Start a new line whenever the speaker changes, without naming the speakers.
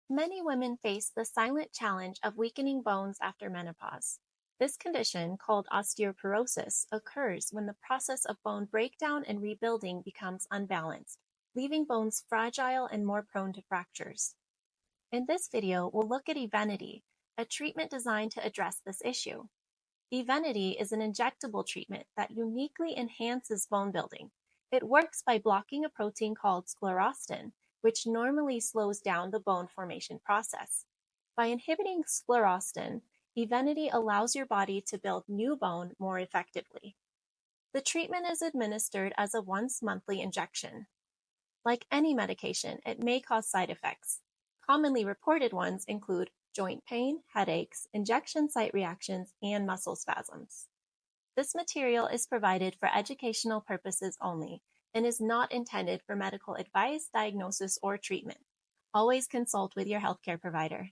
Many women face the silent challenge of weakening bones after menopause. This condition, called osteoporosis, occurs when the process of bone breakdown and rebuilding becomes unbalanced, leaving bones fragile and more prone to fractures. In this video, we'll look at Evenity, a treatment designed to address this issue. Evenity is an injectable treatment that uniquely enhances bone building. It works by blocking a protein called sclerostin, which normally slows down the bone formation process. By inhibiting sclerostin, Evenity allows your body to build new bone more effectively. The treatment is administered as a once monthly injection. Like any medication, it may cause side effects. Commonly reported ones include joint pain, headaches, injection site reactions, and muscle spasms. This material is provided for educational purposes only and is not intended for medical advice, diagnosis, or treatment. Always consult with your healthcare provider.